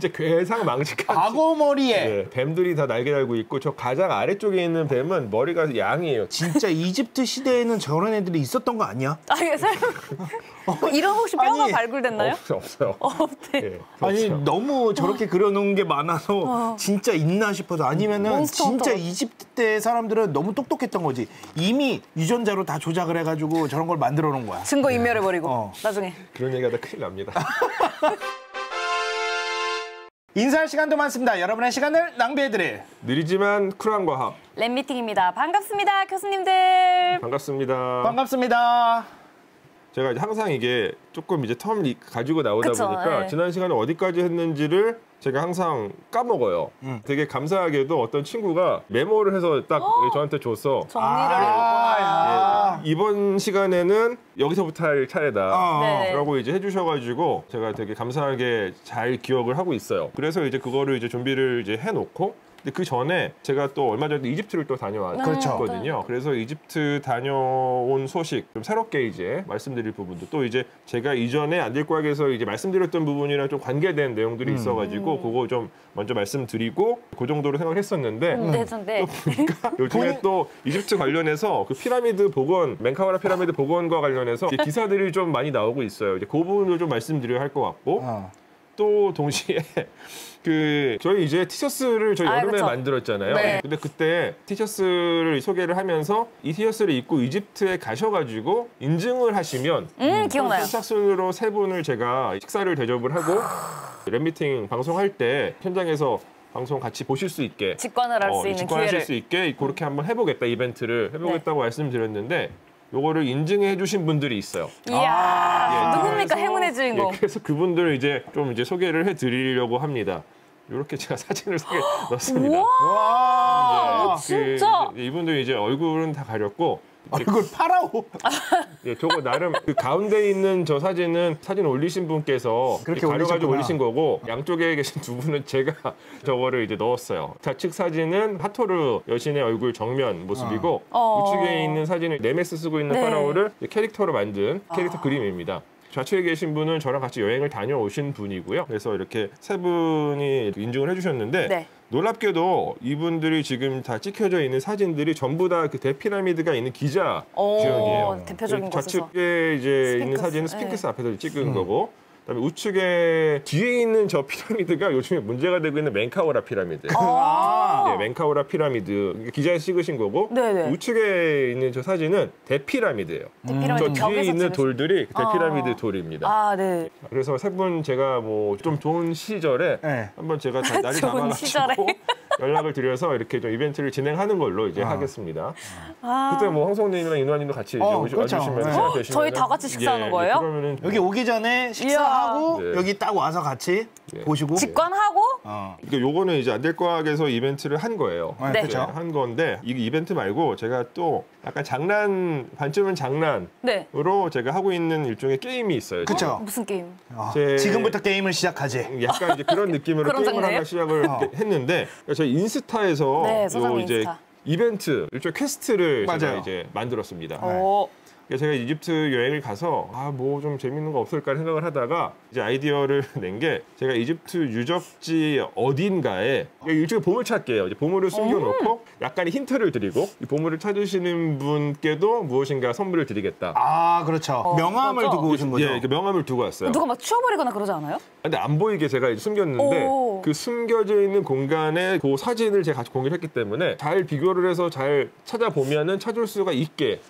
진짜 괴상망측한 악어머리에 네, 뱀들이 다 날개 달고 있고 저 가장 아래쪽에 있는 뱀은 머리가 양이에요. 진짜 이집트 시대에는 저런 애들이 있었던 거 아니야? 아니, 이런 혹시 뼈가 아니, 발굴됐나요? 없어요. 없대. 네, 아니 없어요. 너무 저렇게 그려놓은 게 많아서 진짜 있나 싶어서 아니면은 몬스터 진짜 헌터. 이집트 때 사람들은 너무 똑똑했던 거지. 이미 유전자로 다 조작을 해가지고 저런 걸 만들어 놓은 거야. 증거 인멸해버리고 나중에. 그런 얘기하다 큰일 납니다. 인사할 시간도 많습니다. 여러분의 시간을 낭비해드릴 느리지만 쿨한 과학 랩미팅입니다. 반갑습니다, 교수님들. 반갑습니다. 반갑습니다. 제가 이제 항상 이게 조금 이제 텀 가지고 나오다 그쵸, 보니까 네. 지난 시간에 어디까지 했는지를 제가 항상 까먹어요. 되게 감사하게도 어떤 친구가 메모를 해서 딱 저한테 줬어. 정리를 야. 이번 시간에는 여기서부터 할 차례다. 네. 라고 이제 해주셔가지고 제가 되게 감사하게 잘 기억을 하고 있어요. 그래서 이제 그거를 이제 준비를 이제 해놓고 근데 그 전에 제가 또 얼마 전에 이집트를 또 다녀왔거든요. 그래서 이집트 다녀온 소식 좀 새롭게 이제 말씀드릴 부분도 또 이제 제가 이전에 안될과학에서 이제 말씀드렸던 부분이랑 좀 관계된 내용들이 있어가지고 그거 좀 먼저 말씀드리고 그 정도로 생각을 했었는데 네. 보니까 요즘에 또 이집트 관련해서 그 피라미드 복원, 멘카우라 피라미드 복원과 관련해서 기사들이 좀 많이 나오고 있어요. 이제 그 부분을 좀 말씀드려야 할 것 같고 또 동시에 저희 이제 티셔츠를 저희 여름에 그쵸. 만들었잖아요. 네. 근데 그때 티셔츠를 소개를 하면서 이 티셔츠를 입고 이집트에 가셔가지고 인증을 하시면 기억나요. 선착순으로 3분을 제가 식사를 대접을 하고 랩미팅 방송할 때 현장에서 방송 같이 보실 수 있게 직관을 할 수 있는 직관하실 기회를. 수 있게 그렇게 한번 해보겠다 이벤트를 해보겠다고 말씀드렸는데 요거를 인증해 주신 분들이 있어요. 이야, 누굽니까? 그래서, 행운의 주인공. 그래서 그분들을 이제 좀 이제 소개를 해드리려고 합니다. 이렇게 제가 사진을 넣었습니다. 와, 진짜? 이분들 이제 얼굴은 다 가렸고 얼굴 파라오. 저거 나름 그 가운데 있는 저 사진은 사진 올리신 분께서 그렇게 가려가지고 올리셨구나. 올리신 거고 양쪽에 계신 두 분은 제가 저거를 이제 넣었어요. 좌측 사진은 하토르 여신의 얼굴 정면 모습이고 우측에 있는 사진은 네메스 쓰고 있는 파라오를 캐릭터로 만든 캐릭터 그림입니다. 좌측에 계신 분은 저랑 같이 여행을 다녀오신 분이고요. 그래서 이렇게 3분이 인증을 해주셨는데 놀랍게도 이분들이 지금 다 찍혀져 있는 사진들이 전부 다 그 대피라미드가 있는 기자 주연이에요. 대표적인 곳에서. 좌측에 이제 스핑크스. 있는 사진은 스핑크스 앞에서 찍은 거고 그다음에 우측에 뒤에 있는 저 피라미드가 요즘에 문제가 되고 있는 멘카우라 피라미드. 네, 멘카우라 피라미드 기자에 찍으신 거고 우측에 있는 저 사진은 대피라미드예요. 저 뒤에 있는 돌들이 대피라미드 돌입니다. 네. 그래서 3분 제가 뭐 좀 좋은 시절에 한번 제가 날이 좋은 시절에. 잡아가지고 연락을 드려서 이렇게 좀 이벤트를 진행하는 걸로 이제 하겠습니다. 그때 뭐 황성님이랑 인화님도 같이 이제 그렇죠. 와주시면 시간 되시면 저희 다 같이 식사하는 거예요? 그러면은 여기 오기 전에 식사하고 네. 여기 딱 와서 같이 보시고. 직관하고 그러니까 요거는 이제 안될과학에서 이벤트를 한 거예요. 네. 그렇죠. 한 건데 이게 이벤트 말고 제가 또 약간 장난 반쯤은 장난으로 제가 하고 있는 일종의 게임이 있어요. 그렇죠. 무슨 게임? 지금부터 게임을 시작하지. 약간 이제 그런 느낌으로 그런 게임을 장르예요? 하나 시작을 했는데 저희 인스타에서 요 이제 인스타. 이벤트 일종의 퀘스트를 제가 맞아요. 이제 만들었습니다. 오. 제가 이집트 여행을 가서 뭐 좀 재밌는 거 없을까 생각을 하다가 이제 아이디어를 낸 게 제가 이집트 유적지 어딘가에 일종의 보물찾기예요. 이제 보물을 숨겨놓고 약간의 힌트를 드리고 이 보물을 찾으시는 분께도 무엇인가 선물을 드리겠다. 그렇죠. 명함을 두고 오신 거죠. 이렇게 명함을 두고 왔어요. 누가 막 치워버리거나 그러지 않아요? 근데 안 보이게 제가 이제 숨겼는데 그 숨겨져 있는 공간에 그 사진을 제가 같이 공유를 했기 때문에 잘 비교를 해서 잘 찾아보면은 찾을 수가 있게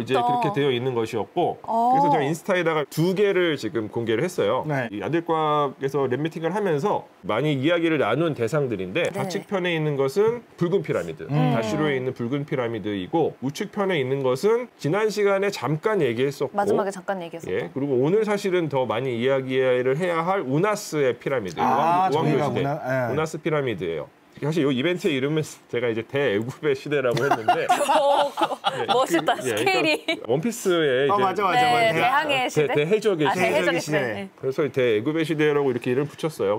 이제 그렇게 되어 있는 것이었고 그래서 제가 인스타에다가 2개를 지금 공개를 했어요. 이 안될과학에서 랩미팅을 하면서 많이 이야기를 나눈 대상들인데 좌측 편에 있는 것은 붉은 피라미드, 다시로에 있는 붉은 피라미드이고 우측 편에 있는 것은 지난 시간에 잠깐 얘기했었고 마지막에 잠깐 얘기했었고 그리고 오늘 사실은 더 많이 이야기를 해야 할 우나스의 피라미드, 우왕교시대 우나스 피라미드예요. 사실 이 이벤트의 이름은 제가 이제 대애굽의 시대라고 했는데 멋있다 스케일이. 그러니까 원피스의 이제 맞아. 대항해 시대? 대해적의 시대. 대해적의 시대. 그래서 대애굽의 시대라고 이렇게 이름을 붙였어요.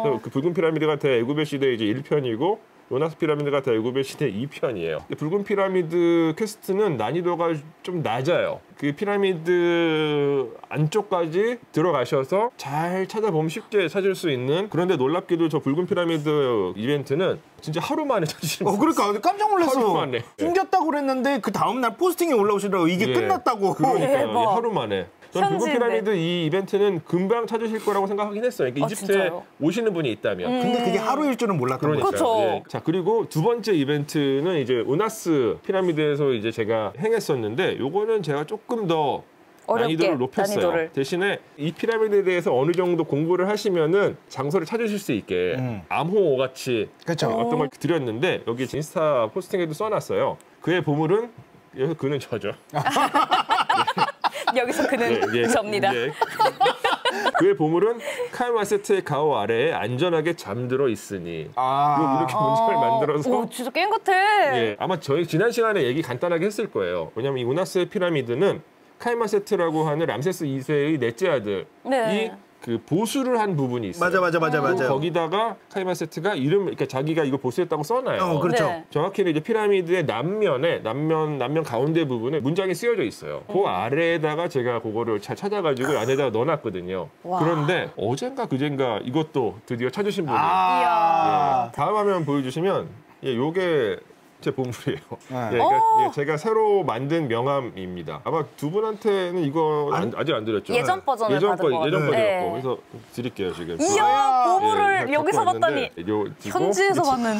그래서 그 붉은 피라미드가 대애굽의 시대 이제 1편이고 요나스 피라미드가 대구의 시대 2편이에요. 붉은 피라미드 퀘스트는 난이도가 좀 낮아요. 그 피라미드 안쪽까지 들어가셔서 잘 찾아보면 쉽게 찾을 수 있는, 그런데 놀랍게도 저 붉은 피라미드 이벤트는 진짜 하루 만에 찾으시는 거예요. 그러니까 깜짝 놀랐어. 하루 만에. 숨겼다고 그랬는데 그 다음날 포스팅이 올라오시더라고. 이게 끝났다고. 그러니까 하루 만에. 저는 붉은 현지인데. 피라미드 이 이벤트는 금방 찾으실 거라고 생각하긴 했어요. 그러니까 이집트에 진짜요? 오시는 분이 있다면. 근데 그게 하루일 줄은 몰랐던 거죠. 그쵸. 예. 자, 그리고 두 번째 이벤트는 이제 우나스 피라미드에서 이제 제가 행했었는데, 요거는 제가 조금 더 어렵게 난이도를 높였어요. 난이도를. 대신에 이 피라미드에 대해서 어느 정도 공부를 하시면은 장소를 찾으실 수 있게 암호 같이 그쵸. 어떤 걸 드렸는데, 여기 인스타 포스팅에도 써놨어요. 그의 보물은, 여기서 그는 저죠. 여기서 그는 접니다. 그의 보물은 카이마세트의 가오 아래에 안전하게 잠들어 있으니. 이렇게 문장을 만들어서. 오, 진짜 게임 같아. 예, 아마 저희 지난 시간에 얘기 간단하게 했을 거예요. 왜냐하면 이 우나스의 피라미드는 카이마세트라고 하는 람세스 2세의 넷째 아들이 네. 그 보수를 한 부분이 있어요. 맞아. 그리고 거기다가 카이마세트가 그러니까 자기가 이거 보수했다고 써놔요. 그렇죠. 네. 정확히는 이제 피라미드의 남면 가운데 부분에 문장이 쓰여져 있어요. 그 아래에다가 제가 그거를 잘 찾아가지고 안에다가 넣어놨거든요. 와. 그런데 어젠가 그젠가 이것도 드디어 찾으신 분이. 이야. 다음 화면 보여주시면, 요게 제 보물이에요. 네. 그러니까 제가 새로 만든 명함입니다. 아마 두 분한테는 이거 아직 안 드렸죠. 예전 버전을 받은 것 같아요. 예전 버전이었고. 네. 그래서 드릴게요 지금. 이야, 보물을 예, 여기서 갖고 봤다니. 왔는데, 요 지금 현지에서 받는.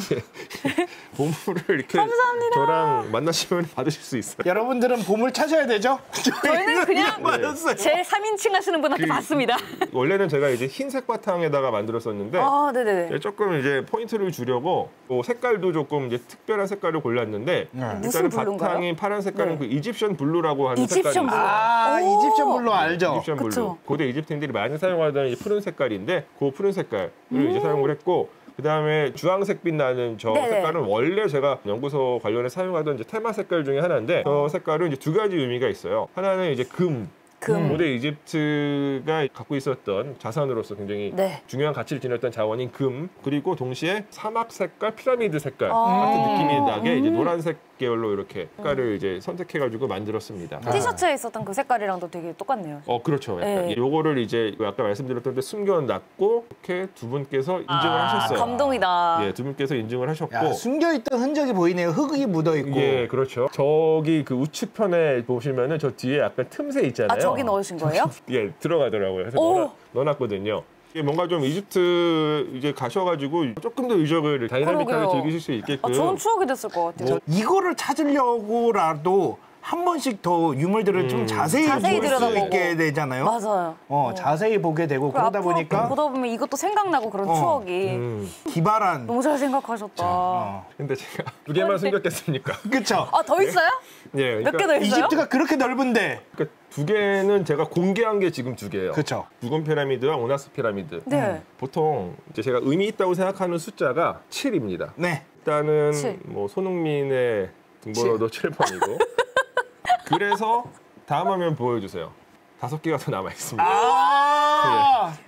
보물을 이렇게 감사합니다. 저랑 만나시면 받으실 수 있어요. 여러분들은 보물 찾아야 되죠? 저희는 그냥 맞았어요. 제 3인칭 하시는 분한테 받습니다. 원래는 제가 이제 흰색 바탕에다가 만들었었는데, 아, 네네네. 조금 이제 포인트를 주려고 색깔도 조금 이제 특별한 색깔을 골랐는데, 무슨 일단은 블루인가요? 바탕이 파란 색깔은 네. 그 이집션 블루라고 하는 이집션 색깔이 블루. 있어요. 오. 이집션 블루 알죠? 이집션 블루. 그쵸. 고대 이집트인들이 많이 사용하던 이제 푸른 색깔인데, 그 푸른 색깔을 이제 사용을 했고, 그다음에 주황색빛 나는 저 네네. 색깔은 원래 제가 연구소 관련해 사용하던 이제 테마 색깔 중에 하나인데, 저 색깔은 이제 두 가지 의미가 있어요. 하나는 이제 금. 고대 이집트가 갖고 있었던 자산으로서 굉장히 네. 중요한 가치를 지녔던 자원인 금, 그리고 동시에 사막 색깔, 피라미드 색깔 같은 느낌이 나게 이제 노란색 계열로 이렇게 색깔을 이제 선택해가지고 만들었습니다. 티셔츠에 있었던 그 색깔이랑도 되게 똑같네요. 그렇죠. 약간. 네. 요거를 이제 아까 말씀드렸던 데 숨겨놨고, 이렇게 두 분께서 인증을 하셨어요. 감동이다. 예, 두 분께서 인증을 하셨고. 야, 숨겨있던 흔적이 보이네요. 흙이 묻어있고. 예, 그렇죠. 저기 그 우측편에 보시면은 저 뒤에 약간 틈새 있잖아요. 아, 저기 넣으신 거예요? 예, 들어가더라고요. 그래서 오! 넣어놨거든요. 이게 뭔가 좀 이집트 이제 가셔가지고 조금 더 유적을 다이나믹하게 그러게요. 즐기실 수 있게끔. 좋은 추억이 됐을 것 같아요. 이거를 찾으려고라도 한 번씩 더 유물들을 좀 자세히 자세히 볼 수 들여다보고. 있게 되잖아요. 맞아요. 자세히 보게 되고 그리고 그러다 앞으로 보니까 보다 보면 이것도 생각나고 그런 추억이. 기발한. 너무 잘 생각하셨다. 근데 제가 두 개만 숨겼겠습니까? 그쵸? 아, 더 있어요? 예, 몇 개 더 있어요? 이집트가 그렇게 넓은데. 그러니까 두 개는 제가 공개한 게 지금 두 개예요. 그쵸. 붉은 피라미드와 오나스 피라미드. 네. 보통 이제 제가 의미 있다고 생각하는 숫자가 7입니다. 네. 일단은 칠. 뭐 손흥민의 등번호도 7번이고. 그래서 다음 화면 보여주세요. 5개가 더 남아 있습니다.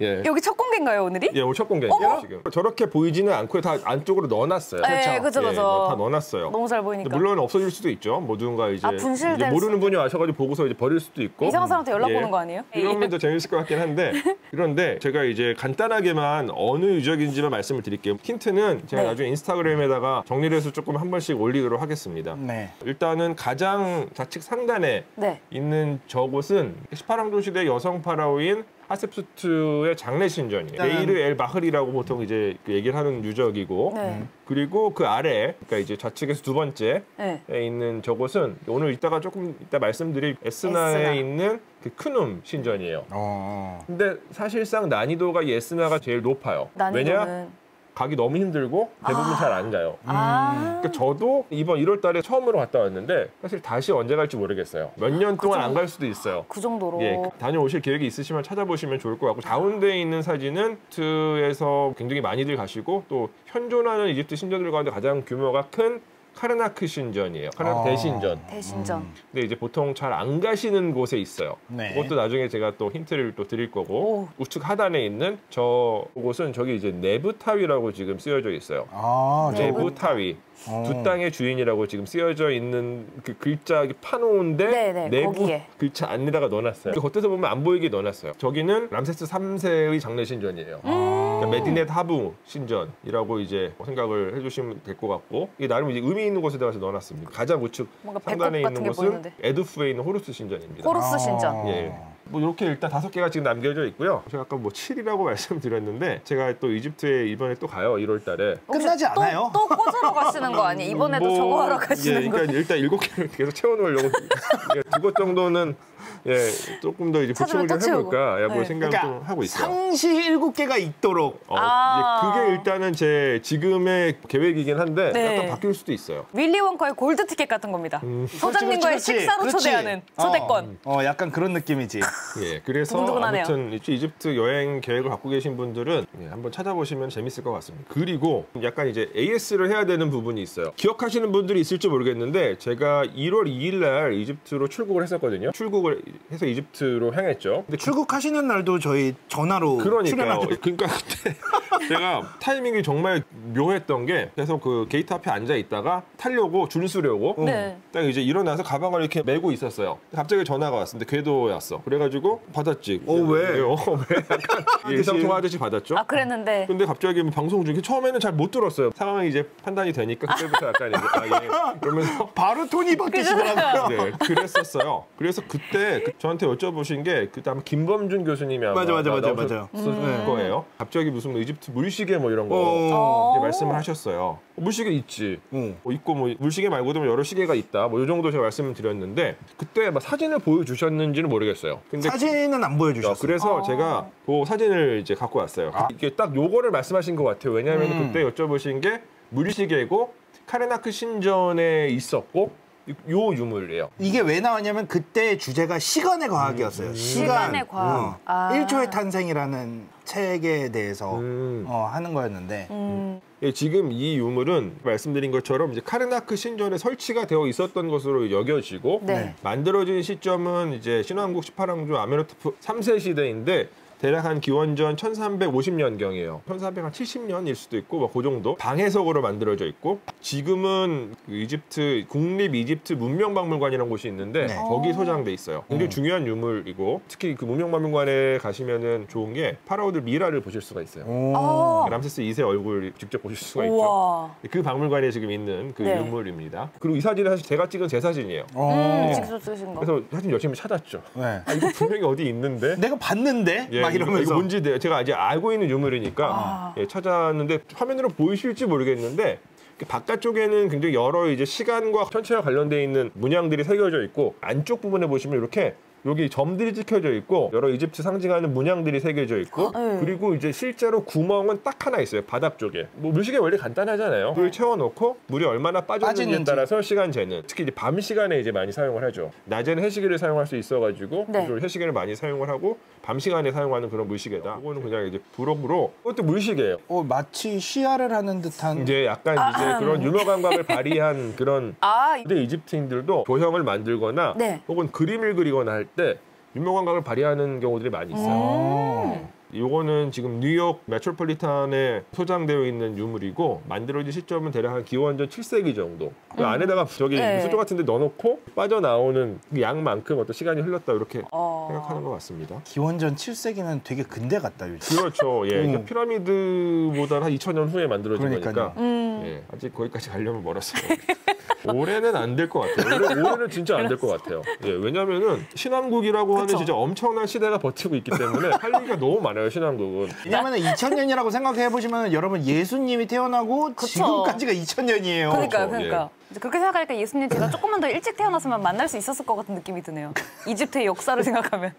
예. 여기 첫 공개인가요, 오늘이? 예, 오늘 첫 공개예요, 지금. 저렇게 보이지는 않고 다 안쪽으로 넣어놨어요. 네, 그쵸, 예, 그쵸. 다 넣어놨어요. 너무 잘 보이니까. 물론 없어질 수도 있죠. 모두가 이제, 분실될 이제 모르는 수도 분이 와셔가지고 보고서 이제 버릴 수도 있고. 이상한 사람한테 연락 예. 오는 거 아니에요? 이러면 더 재밌을 것 같긴 한데, 그런데 제가 이제 간단하게만 어느 유적인지만 말씀을 드릴게요. 힌트는 제가 네. 나중에 인스타그램에다가 정리를 해서 조금 한 번씩 올리도록 하겠습니다. 네. 일단은 가장 좌측 상단에 네. 있는 저곳은 18왕조 시대 여성 파라오인 하셉수트의 장례 신전이에요. 메이르 엘 마흐리라고 보통 이제 그 얘기를 하는 유적이고, 네. 그리고 그 아래, 그러니까 이제 좌측에서 두 번째에 네. 있는 저곳은 오늘 이따가 조금 이따 말씀드릴 에스나에 에스나. 있는 그 크눔 신전이에요. 어. 근데 사실상 난이도가 이 에스나가 제일 높아요. 왜냐? 난이도는. 가기 너무 힘들고 대부분 잘 안 가요. 아. 그러니까 저도 이번 1월 달에 처음으로 갔다 왔는데 사실 다시 언제 갈지 모르겠어요. 몇 년 동안 안 갈 수도 있어요. 그 정도로. 예, 다녀오실 계획이 있으시면 찾아보시면 좋을 것 같고, 가운데에 있는 사진은 이집트에서 굉장히 많이들 가시고 또 현존하는 이집트 신전들 가운데 가장 규모가 큰 카르나크 신전이에요. 카르나크 대신전. 대신전. 근데 이제 보통 잘 안 가시는 곳에 있어요. 네. 그것도 나중에 제가 또 힌트를 또 드릴 거고 오. 우측 하단에 있는 저 곳은 저기 이제 네부타위라고 지금 쓰여져 있어요. 아, 네. 네부타위. 어. 두 땅의 주인이라고 지금 쓰여져 있는 그 글자 파놓은데 네네, 내부 거기에. 글자 안에다가 넣어놨어요. 겉에서 보면 안 보이게 넣어놨어요. 저기는 람세스 3세의 장례 신전이에요. 그러니까 메디넷 하부 신전이라고 이제 생각을 해주시면 될 것 같고 이게 나름 이제 의미 있는 곳에다가 넣어놨습니다. 가장 우측 뭔가 상단에 배꼽 있는 같은 게 곳은 보이는데. 에두프에 있는 호루스 신전입니다. 호루스 신전. 예. 뭐 이렇게 일단 5개가 지금 남겨져 있고요. 제가 아까 뭐 7이라고 말씀드렸는데 제가 또 이집트에 이번에 또 가요. 1월 달에. 끝나지 혹시 않아요? 또 꽂으러 가시는 거 아니에요? 이번에도 뭐, 저거 하러 가시는 예, 거 그러니까 일단 7개를 계속 채워놓으려고 두 곳 정도는 예, 조금 더 이제 찾으면 보충을 좀 또 채우고. 해볼까 뭐 네. 생각을 좀 하고 있어요. 상시 7개가 있도록. 아. 이제 그게 일단은 제 지금의 계획이긴 한데 네. 약간 바뀔 수도 있어요. 윌리 원카의 골드 티켓 같은 겁니다. 소장님과의 그렇지, 그렇지. 식사로 그렇지. 초대하는 초대권. 약간 그런 느낌이지. 예, 그래서 두근두근하네요. 아무튼 이집트 여행 계획을 갖고 계신 분들은 예, 한번 찾아보시면 재밌을 것 같습니다. 그리고 약간 이제 AS를 해야 되는 부분이 있어요. 기억하시는 분들이 있을지 모르겠는데 제가 1월 2일 날 이집트로 출국을 했었거든요. 출국을 해서 이집트로 향했죠. 근데 출국하시는 날도 저희 전화로 그러니까요. 출연하죠. 그러니까 그때 제가 타이밍이 정말 묘했던 게 계속 그 게이트 앞에 앉아 있다가 타려고 줄 서려고 네. 딱 이제 일어나서 가방을 이렇게 메고 있었어요. 갑자기 전화가 왔는데 궤도였어. 그래가지고 받았지. 왜? 왜? 약간 의상통화 아저씨 받았죠. 아 그랬는데 근데 갑자기 뭐 방송 중에 처음에는 잘 못 들었어요. 상황이 이제 판단이 되니까 그때부터 약간 이제 예. 그러면서 바로 톤이 바뀌시더라고요. 네, 그랬었어요. 그래서 그때 저한테 여쭤보신 게 그때 아마 김범준 교수님이 아마 맞아. 나오셨을 거예요. 갑자기 무슨 이집트 물시계 뭐 이런 거 어. 이제 말씀을 하셨어요. 물시계 있지. 어. 있고 뭐 물시계 말고도 뭐 여러 시계가 있다. 뭐 이 정도 제가 말씀을 드렸는데 그때 막 사진을 보여주셨는지는 모르겠어요. 근데 사진은 안 보여주셨어요. 그래서 제가 그 사진을 이제 갖고 왔어요. 이게 딱 요거를 말씀하신 것 같아요. 왜냐하면 그때 여쭤보신 게 물시계고 카르나크 신전에 있었고 요 유물이에요. 이게 왜 나왔냐면 그때 주제가 시간의 과학이었어요. 시간의 과학. 아. 1초의 탄생이라는 책에 대해서 하는 거였는데 예, 지금 이 유물은 말씀드린 것처럼 이제 카르나크 신전에 설치가 되어 있었던 것으로 여겨지고 네. 만들어진 시점은 이제 신왕국 18왕조 아메노트프 3세 시대인데 대략 한 기원전 1350년경이에요. 1370년일 수도 있고 뭐 그 정도. 방해석으로 만들어져 있고 지금은 그 이집트 국립 이집트 문명박물관이라는 곳이 있는데 네. 거기 소장돼 있어요. 굉장히 중요한 유물이고 특히 그 문명박물관에 가시면은 좋은 게 파라오들 미라를 보실 수가 있어요. 아. 람세스 2세 얼굴 직접 보실 수가 있죠. 우와. 그 박물관에 지금 있는 그 네. 유물입니다. 그리고 이 사진은 사실 제가 찍은 제 사진이에요. 직접 쓰신 거. 그래서 사진 열심히 찾았죠. 네. 아, 이거 분명히 어디 있는데? 내가 봤는데 예, 막 이러면서 이거 뭔지 제가 이제 알고 있는 유물이니까 예, 찾았는데 화면으로 보이실지 모르겠는데 바깥쪽에는 굉장히 여러 이제 시간과 천체와 관련돼 있는 문양들이 새겨져 있고 안쪽 부분에 보시면 이렇게 여기 점들이 찍혀져 있고 여러 이집트 상징하는 문양들이 새겨져 있고 네. 그리고 이제 실제로 구멍은 딱 하나 있어요. 바닥 쪽에. 뭐 물시계 원래 간단하잖아요. 물을 채워놓고 물이 얼마나 빠졌는지에 빠지는지. 따라서 시간 재는. 특히 이제 밤 시간에 이제 많이 사용을 하죠. 낮에는 해시계를 사용할 수 있어가지고 네. 주로 해시계를 많이 사용을 하고 밤 시간에 사용하는 그런 물시계다. 이거는 그냥 이제 부록으로 그것도 물시계예요. 마치 시야를 하는 듯한 이제 약간 이제 그런 유머 감각을 발휘한 그런 아, 근데 이집트인들도 도형을 만들거나 네. 혹은 그림을 그리거나 할 때 유머 감각을 발휘하는 경우들이 많이 있어요. 요거는 지금 뉴욕 메트로폴리탄에 소장되어 있는 유물이고 만들어진 시점은 대략 한 기원전 7세기 정도. 그 안에다가 저기 네. 수조 같은 데 넣어놓고 빠져나오는 그 양만큼 어떤 시간이 흘렀다 이렇게 생각하는 것 같습니다. 기원전 7세기는 되게 근대 같다 요즘. 그렇죠. 예. 그러니까 피라미드보다 한 2000년 후에 만들어진 그러니까요. 거니까. 예. 아직 거기까지 가려면 멀었어요. 올해는 안 될 것 같아요. 올해는 진짜 안 될 것 같아요. 예, 왜냐면은 신왕국이라고 하는 진짜 엄청난 시대가 버티고 있기 때문에 할 얘기가 너무 많아요, 신왕국은. 왜냐면 2000년이라고 생각해 보시면 여러분 예수님이 태어나고 지금까지가 2000년이에요. 그러니까요, 그렇죠. 그러니까. 이제 그렇게 생각하니까 예수님 제가 조금만 더 일찍 태어났으면 만날 수 있었을 것 같은 느낌이 드네요. 이집트의 역사를 생각하면.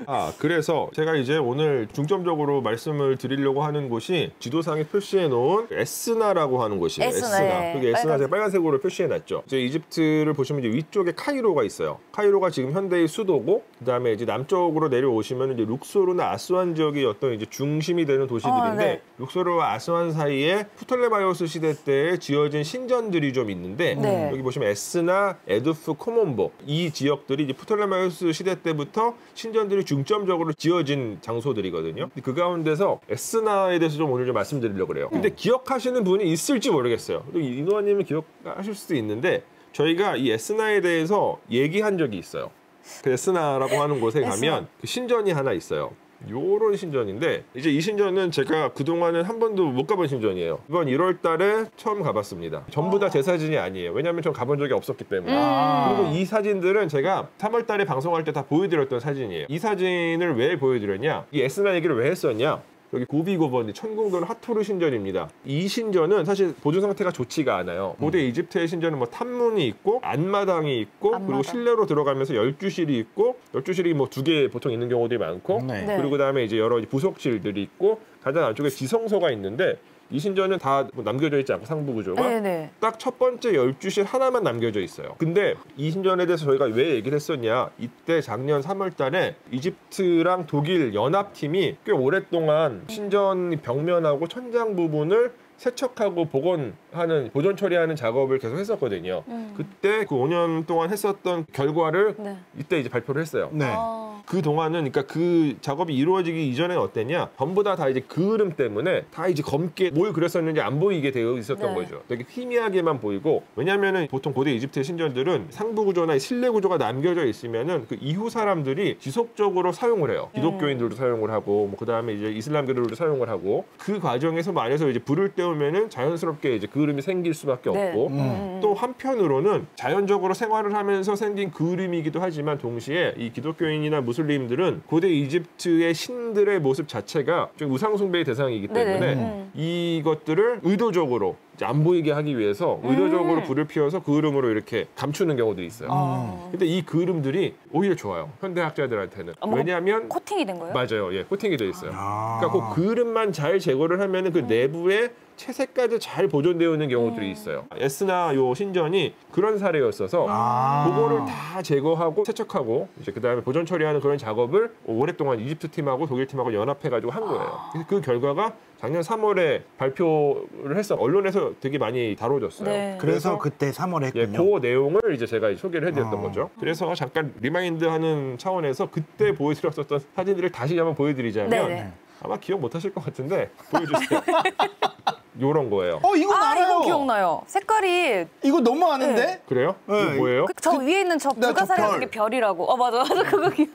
아, 그래서 제가 이제 오늘 중점적으로 말씀을 드리려고 하는 곳이 지도상에 표시해 놓은 에스나라고 하는 곳이에요. 에스나, 예. 그게 에스나 제가 빨간색으로 표시해 놨죠. 이제 이집트를 보시면 이제 위쪽에 카이로가 있어요. 카이로가 지금 현대의 수도고 그다음에 이제 남쪽으로 내려오시면 이제 룩소르나 아스완 지역이 어떤 이제 중심이 되는 도시들인데 네. 룩소르와 아스완 사이에 프톨레마이오스 시대 때 지어진 신전들이 좀 있는 있는데 네. 여기 보시면 에스나, 에두프, 코몬보 이 지역들이 이제 프톨레마이오스 시대 때부터 신전들이 중점적으로 지어진 장소들이거든요. 그 가운데서 에스나에 대해서 좀 오늘 좀 말씀드리려고 그래요. 근데 기억하시는 분이 있을지 모르겠어요. 또 이노아님은 기억하실 수도 있는데 저희가 이 에스나에 대해서 얘기한 적이 있어요. 그 에스나라고 하는 곳에 가면 그 신전이 하나 있어요. 요런 신전인데 이제 이 신전은 제가 그동안은 한 번도 못 가본 신전이에요. 이번 1월 달에 처음 가봤습니다. 전부 다 제 사진이 아니에요. 왜냐하면 전 가본 적이 없었기 때문에. 그리고 이 사진들은 제가 3월 달에 방송할 때 다 보여드렸던 사진이에요. 이 사진을 왜 보여드렸냐? 이 에스나 얘기를 왜 했었냐? 여기 고비고버니 천궁돈 하토르 신전입니다. 이 신전은 사실 보존 상태가 좋지가 않아요. 고대 이집트의 신전은 뭐 탑문이 있고 안마당이 있고 그리고 실내로 들어가면서 12실이 있고 12실이 뭐 2개 보통 있는 경우들이 많고 네. 그리고 그다음에 이제 여러 부속실들이 있고 가장 안쪽에 지성소가 있는데 이 신전은 다 남겨져 있지 않고 상부 구조가 네네. 딱 첫 번째 12실 하나만 남겨져 있어요. 근데 이 신전에 대해서 저희가 왜 얘기를 했었냐? 이때 작년 3월 달에 이집트랑 독일 연합팀이 꽤 오랫동안 신전 벽면하고 천장 부분을 세척하고 복원하는 보존 처리하는 작업을 계속 했었거든요. 그때 그 5년 동안 했었던 결과를 네. 이때 이제 발표를 했어요. 네. 그 동안은 그러니까 그 작업이 이루어지기 이전에는 어땠냐? 전부 다 이제 그을음 때문에 다 이제 검게 뭘 그렸었는지 안 보이게 되어 있었던 네. 거죠. 되게 희미하게만 보이고 왜냐면은 보통 고대 이집트의 신전들은 상부 구조나 실내 구조가 남겨져 있으면은 그 이후 사람들이 지속적으로 사용을 해요. 기독교인들도 사용을 하고 뭐 그다음에 이제 이슬람교들도 사용을 하고 그 과정에서 안에서 이제 불을 때우면은 자연스럽게 이제 그을음이 생길 수밖에 네. 없고 또 한편으로는 자연적으로 생활을 하면서 생긴 그을음이기도 하지만 동시에 이 기독교인이나 무슬림들은 고대 이집트의 신들의 모습 자체가 좀 우상숭배의 대상이기 때문에 이것들을 의도적으로 이제 안 보이게 하기 위해서 의도적으로 불을 피워서 그을음으로 이렇게 감추는 경우들이 있어요. 근데 이 그을음들이 오히려 좋아요. 현대학자들한테는. 왜냐하면 코팅이 된 거예요? 맞아요. 예, 코팅이 돼 있어요. 그러니까 그 그을음만 잘 제거를 하면은 그 내부에 채색까지 잘 보존되어 있는 경우들이 있어요. 에스나 요 신전이 그런 사례였어서 그거를 다 제거하고 세척하고 이제 그다음에 보존 처리하는 그런 작업을 오랫동안 이집트 팀하고 독일 팀하고 연합해가지고 한 거예요. 그래서 그 결과가 작년 3월에 발표를 해서 언론에서 되게 많이 다뤄졌어요. 네. 그래서 그때 3월에 예, 했군요. 그 내용을 이제 제가 소개를 해드렸던 거죠. 그래서 잠깐 리마인드하는 차원에서 그때 보여드렸었던 사진들을 다시 한번 보여드리자면 네네. 아마 기억 못하실 것 같은데 보여주세요. 요런 거예요. 이거 알아요. 이거 기억나요. 색깔이 이거 너무 아는데? 그래요? 네. 이거 뭐예요? 저 위에 있는 저 나 불가사리 저 같은 게 별이라고. 맞아. 그거 기억.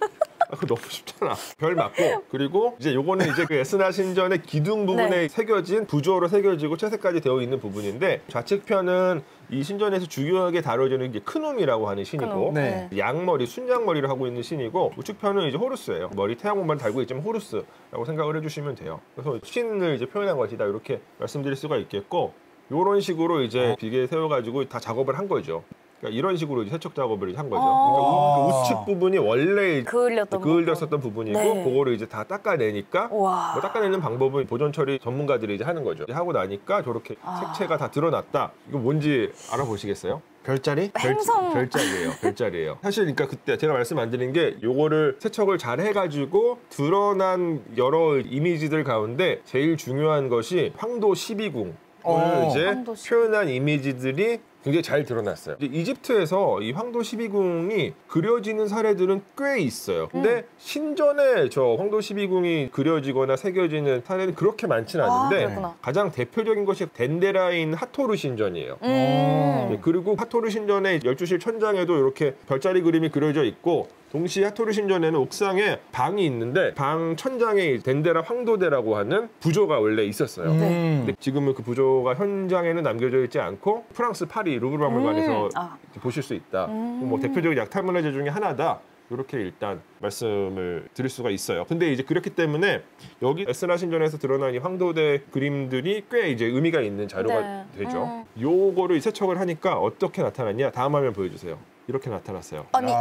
그거 너무 쉽잖아. 별 맞고 그리고 이제 요거는 이제 그 에스나 신전의 기둥 부분에 네. 새겨진 부조로 새겨지고 채색까지 되어 있는 부분인데 좌측편은 이 신전에서 중요하게 다뤄지는 게 크눔이라고 하는 신이고 네. 양머리, 순양머리를 하고 있는 신이고 우측편은 이제 호루스예요. 머리 태양호만 달고 있지만 호루스라고 생각을 해주시면 돼요. 그래서 신을 이제 표현한 것이다 이렇게 말씀드릴 수가 있겠고 이런 식으로 이제 비계에 세워가지고 다 작업을 한 거죠. 그러니까 이런 식으로 이제 세척 작업을 한 거죠. 그러니까 그 우측 부분이 원래 그을렸었던 부분이고 네. 그거를 이제 다 닦아내니까 와. 뭐 닦아내는 방법은 보존 처리 전문가들이 이제 하는 거죠. 하고 나니까 저렇게 색채가 다 드러났다. 이거 뭔지 알아보시겠어요? 별자리? 행성. 별자리예요. 별자리예요. 사실 그러니까 그때 제가 말씀 안 드린 게 요거를 세척을 잘 해가지고 드러난 여러 이미지들 가운데 제일 중요한 것이 황도 12궁. 을 이제 황도 12궁. 표현한 이미지들이 굉장히 잘 드러났어요. 이제 이집트에서 이 황도 12궁이 그려지는 사례들은 꽤 있어요. 근데 신전에 저 황도 12궁이 그려지거나 새겨지는 사례는 그렇게 많지는 않은데 그렇구나. 가장 대표적인 것이 덴데라인 하토르 신전이에요. 네, 그리고 하토르 신전의 12실 천장에도 이렇게 별자리 그림이 그려져 있고 동시에 하토르 신전에는 옥상에 방이 있는데 방 천장에 덴데라 황도대라고 하는 부조가 원래 있었어요. 근데 지금은 그 부조가 현장에는 남겨져 있지 않고 프랑스 파리 루브르 박물관에서 보실 수 있다. 뭐 대표적인 약탈문화재 중에 하나다. 이렇게 일단 말씀을 드릴 수가 있어요. 근데 이제 그렇기 때문에 여기 에스나 신전에서 드러난 이 황도대 그림들이 꽤 이제 의미가 있는 자료가 되죠. 요거를 세척을 하니까 어떻게 나타났냐? 다음 화면 보여주세요. 이렇게 나타났어요. 아니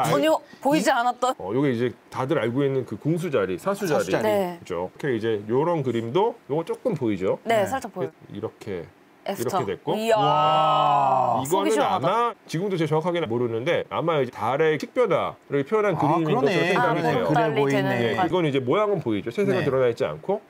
전혀 보이지 않았던. 요게 이제 다들 알고 있는 그 궁수 자리, 사수 자리. 네. 그죠? 이렇게 이제 요런 그림도 요거 조금 보이죠? 네, 살짝 보여. 이렇게 에스터. 이렇게 됐고. 이야. 속이 이거는 시원하다. 아마 지금도 제가 정확하게는 모르는데 아마 이제 달의 식별다를 표현한 그림인 것으로 생각이 돼요. 그래 달리 보이네. 되는 예, 이건 이제 모양은 보이죠. 채색은 네. 드러나 있지 않고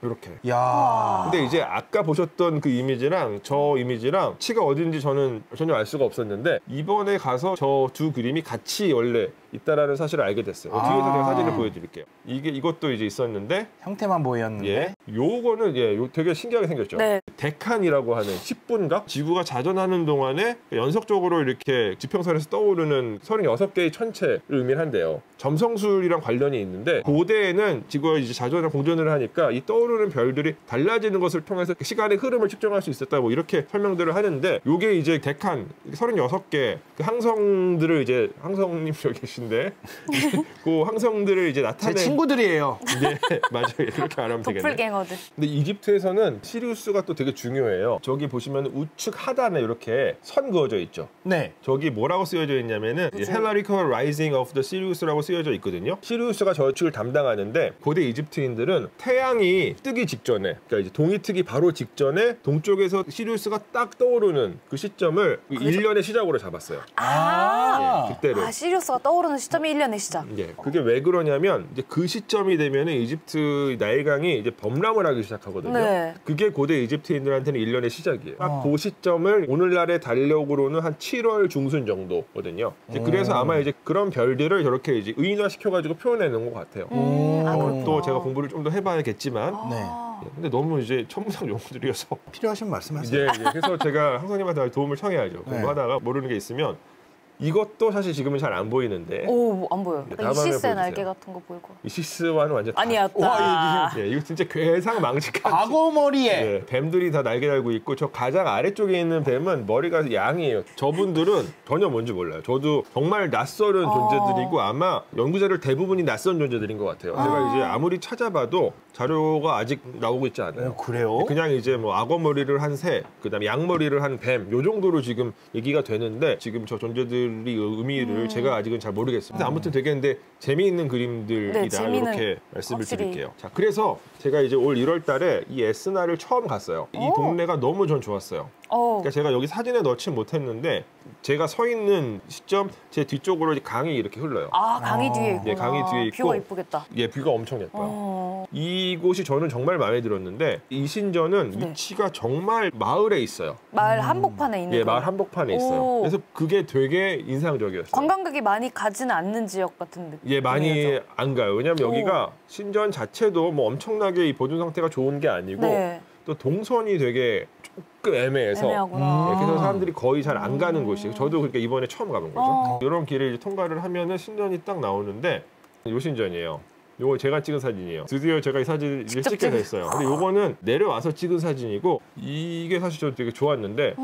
이렇게. 야. 근데 이제 아까 보셨던 그 이미지랑 저 이미지랑 치가 어딘지 저는 전혀 알 수가 없었는데 이번에 가서 저 두 그림이 같이 원래 있다라는 사실을 알게 됐어요. 뒤에서 제가 사진을 보여드릴게요. 이것도 이제 있었는데 형태만 보였는데. 예, 요거는 되게 신기하게 생겼죠. 네. 데칸이라고 하는 10분각 지구가 자전하는 동안에 연속적으로 이렇게 지평선에서 떠오르는 36개의 천체를 의미한대요. 점성술이랑 관련이 있는데 고대에는 지구가 이제 자전이랑 공전을 하니까 이 떠오르는 별들이 달라지는 것을 통해서 시간의 흐름을 측정할 수 있었다 뭐 이렇게 설명들을 하는데 요게 이제 데칸 36개 그 항성들을 이제 항성님 여기 계신데 그 항성들을 이제 제 나타낸 친구들이에요. 네, 맞아요. 이렇게 말하면 되겠네. 도플갱어들. 근데 이집트에서는 시리우스가 또 되게 중요해요. 저기 보시면 우측 하단에 이렇게 선 그어져 있죠. 네. 저기 뭐라고 쓰여져 있냐면은 Helarical Rising of the Sirius라고 쓰여져 있거든요. 시리우스가 저측을 담당하는데 고대 이집트인들은 태양이 뜨기 직전에, 그러니까 이제 동이 트기 바로 직전에 동쪽에서 시리우스가 딱 떠오르는 그 시점을 1년의 시작으로 잡았어요. 예, 그때를. 시리우스가 떠오르는 시점이 1년의 시작. 예, 그게 왜 그러냐면 이제 그 시점이 되면은 이집트 나일강이 이제 범람을 하기 시작하거든요. 네. 그게 고대 이집트인들한테는 1년의 시작이에요. 딱 그 시점을 오늘날의 달력으로는 한 7월 중순 정도거든요. 이제 그래서 아마 이제 그런 별들을 저렇게 이제 의인화시켜가지고 표현해 놓은 것 같아요. 또 제가 공부를 좀 더 해봐야겠지만. 네. 예, 근데 너무 이제 천문학 용어들이어서 필요하시면 말씀하세요. 이제 그래서 제가 항선님한테 도움을 청해야죠. 공부하다가 모르는 게 있으면 이것도 사실 지금은 잘 안 보이는데 안 보여. 네, 다음 화면을 이시스의 보여주세요. 날개 같은 거 보이고. 이시스와는 완전 아니었다. 예, 이거 진짜 괴상 망측한 악어 머리에. 예, 뱀들이 다 날개 달고 있고 저 가장 아래쪽에 있는 뱀은 머리가 양이에요. 저분들은 전혀 뭔지 몰라요. 저도 정말 낯설은 존재들이고 아마 연구자들 대부분이 낯선 존재들인 것 같아요. 제가 이제 아무리 찾아봐도 자료가 아직 나오고 있지 않아요. 그래요? 그냥 이제 뭐 악어 머리를 한 새, 그다음에 양 머리를 한 뱀, 요 정도로 지금 얘기가 되는데 지금 저 존재들이 의미를 제가 아직은 잘 모르겠습니다. 아무튼 되게 근데 재미있는 그림들이다 네, 재미는 이렇게 말씀을 확실히. 드릴게요. 자, 그래서 제가 이제 올 1월달에 이 에스나를 처음 갔어요. 이 동네가 너무 전 좋았어요. 그러니까 제가 여기 사진에 넣지 못했는데 제가 서 있는 시점 제 뒤쪽으로 강이 이렇게 흘러요. 강이 뒤에 있구나. 네, 강이 뒤에 있고. 뷰가 이쁘겠다. 예, 뷰가 엄청 예뻐요. 이곳이 저는 정말 마음에 들었는데 이신전은 네. 위치가 정말 마을에 있어요. 마을 한복판에 있는 예, 그런. 마을 한복판에 있어요. 오. 그래서 그게 되게 인상적이었어요. 관광객이 많이 가지는 않는 지역 같은 느낌. 예, 많이 안 가요. 왜냐면 여기가 신전 자체도 뭐 엄청나게 이 보존 상태가 좋은 게 아니고 네. 또 동선이 되게 조금 애매해서 애매하구나. 예, 그래서 사람들이 거의 잘 안 가는 곳이에요. 저도 그러니까 이번에 처음 가본 거죠. 이런 길을 이제 통과를 하면은 신전이 딱 나오는데 요 신전이에요. 요거 제가 찍은 사진이에요. 드디어 제가 이 사진을 찍게 됐어요. 근데 요거는 내려와서 찍은 사진이고 이게 사실 저 되게 좋았는데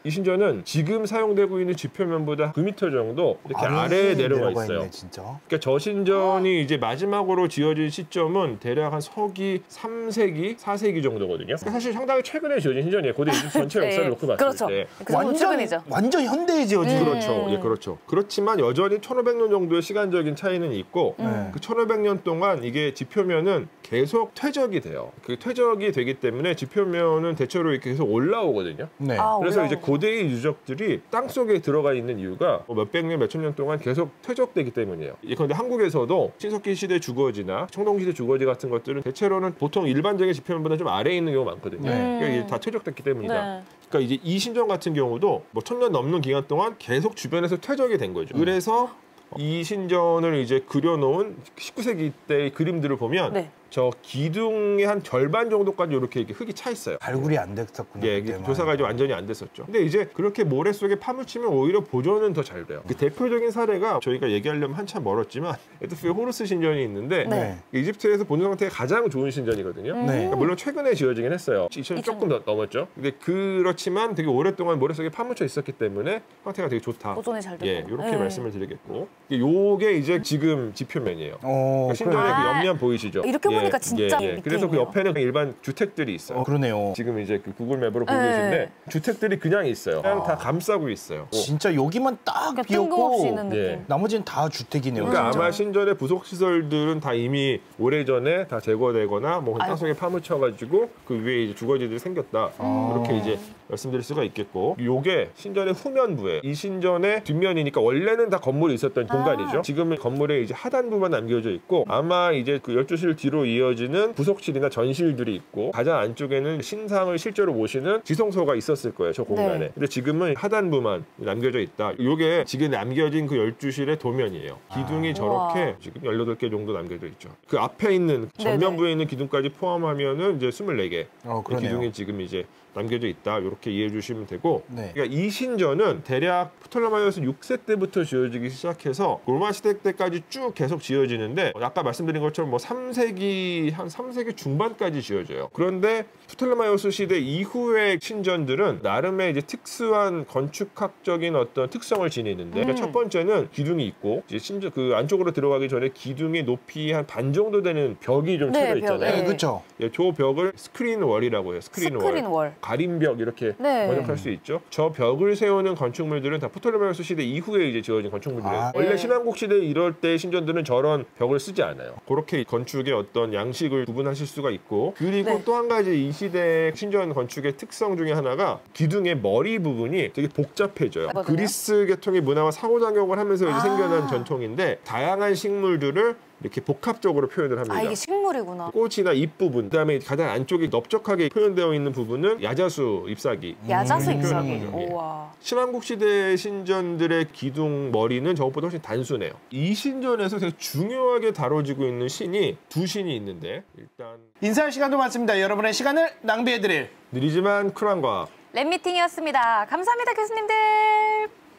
이 신전은 지금 사용되고 있는 지표면보다 9m 정도 이렇게 아래에 내려와 있어요. 있네, 진짜. 그러니까 저 신전이 이제 마지막으로 지어진 시점은 대략 한 서기 3세기, 4세기 정도거든요. 그러니까 사실 상당히 최근에 지어진 신전이에요. 고대 이집트 전체 역사를 놓고 봤을 그렇죠. 때. 그 정도 최근이죠. 완전 현대에 지어진. 그렇죠. 예, 그렇죠. 그렇지만 여전히 1500년 정도의 시간적인 차이는 있고 그 1500년 동안 이게 지표면은 계속 퇴적이 돼요. 그 퇴적이 되기 때문에 지표면은 대체로 이렇게 계속 올라오거든요. 네. 그래서 이제 고대의 유적들이 땅 속에 들어가 있는 이유가 뭐 몇백 년, 몇천 년 동안 계속 퇴적되기 때문이에요. 그런데 한국에서도 신석기 시대 주거지나 청동기 시대 주거지 같은 것들은 대체로는 보통 일반적인 지표면보다 좀 아래에 있는 경우가 많거든요. 그러니까 이게 다 퇴적됐기 때문이다. 네. 그러니까 이제 이 신전 같은 경우도 뭐 1000년 넘는 기간 동안 계속 주변에서 퇴적이 된 거죠. 그래서 이 신전을 이제 그려놓은 19세기 때의 그림들을 보면 네. 저 기둥의 한 절반 정도까지 이렇게 흙이 차 있어요. 발굴이 안 됐었군요. 예, 그때만. 조사가 이제 완전히 안 됐었죠. 근데 이제 그렇게 모래 속에 파묻히면 오히려 보존은 더 잘 돼요. 그 대표적인 사례가 저희가 얘기하려면 한참 멀었지만 에드푸의 호루스 신전이 있는데 네. 이집트에서 보존 상태가 가장 좋은 신전이거든요. 네. 그러니까 물론 최근에 지어지긴 했어요. 2000년 조금 더 넘었죠. 근데 그렇지만 되게 오랫동안 모래 속에 파묻혀 있었기 때문에 상태가 되게 좋다. 보존이 잘 됐고. 예, 이렇게 말씀을 드리겠고 요게 이제 지금 지표면이에요. 그러니까 신전의 그 옆면 보이시죠? 이렇게 보니까 진짜 느낌이에요. 그래서 그 옆에는 일반 주택들이 있어요. 그러네요. 지금 이제 그 구글 맵으로 보고 네. 계신데 주택들이 그냥 있어요. 그냥 다 감싸고 있어요. 진짜 여기만 딱 그러니까 뜬금없이 있는 비었고 느낌. 예. 나머지는 다 주택이네요. 그러니까 진짜. 아마 신전의 부속 시설들은 다 이미 오래전에 다 제거되거나 뭐 땅속에 파묻혀가지고 그 위에 이제 주거지들이 생겼다. 그렇게 이제 말씀드릴 수가 있겠고 요게 신전의 후면부에 이 신전의 뒷면이니까 원래는 다 건물이 있었던 공간이죠. 지금은 건물의 이제 하단부만 남겨져 있고 아마 이제 그 12시를 뒤로 이어지는 부속실이나 전실들이 있고 가장 안쪽에는 신상을 실제로 모시는 지성소가 있었을 거예요, 저 공간에. 네. 근데 지금은 하단부만 남겨져 있다. 이게 지금 남겨진 그 12실의 도면이에요. 기둥이 저렇게 우와. 지금 18개 정도 남겨져 있죠. 그 앞에 있는 전면부에 있는 기둥까지 포함하면은 이제 24개 그러네요. 기둥이 지금 이제 남겨져 있다. 이렇게 이해해 주시면 되고 네. 그러니까 이 신전은 대략 프톨레마이오스 6세 때부터 지어지기 시작해서 로마 시대 때까지 쭉 계속 지어지는데 아까 말씀드린 것처럼 뭐 3세기 한 3세기 중반까지 지어져요. 그런데 프톨레마이오스 시대 이후의 신전들은 나름의 이제 특수한 건축학적인 어떤 특성을 지니는데 그러니까 첫 번째는 기둥이 있고 이제 심지어 그 안쪽으로 들어가기 전에 기둥의 높이 한 반 정도 되는 벽이 좀 네, 쳐져 있잖아요. 벽, 그렇죠. 예, 저 벽을 스크린 월이라고 해요. 스크린 월. 가림벽 이렇게 네. 번역할 수 있죠. 저 벽을 세우는 건축물들은 다 프톨레마이오스 시대 이후에 이제 지어진 건축물들이에요. 원래 네. 신왕국 시대 이럴 때 신전들은 저런 벽을 쓰지 않아요. 그렇게 건축의 어떤 양식을 구분하실 수가 있고 그리고 네. 또 한 가지 이 시대 신전 건축의 특성 중에 하나가 기둥의 머리 부분이 되게 복잡해져요. 맞아요. 그리스 계통의 문화와 상호작용을 하면서 이제 생겨난 전통인데 다양한 식물들을 이렇게 복합적으로 표현을 합니다. 아, 이게 식물이구나. 꽃이나 잎 부분, 그다음에 가장 안쪽에 넓적하게 표현되어 있는 부분은 야자수 잎사귀. 야자수 잎사귀. 표현한 거죠. 예. 우와. 신왕국 시대 신전들의 기둥 머리는 저것보다 훨씬 단순해요. 이 신전에서 되게 중요하게 다뤄지고 있는 신이 두 신이 있는데 일단 인사할 시간도 많습니다. 여러분의 시간을 낭비해드릴 느리지만 쿨한 과학. 랩미팅이었습니다. 감사합니다, 교수님들.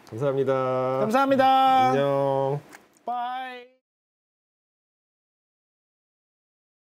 감사합니다. 감사합니다. 안녕.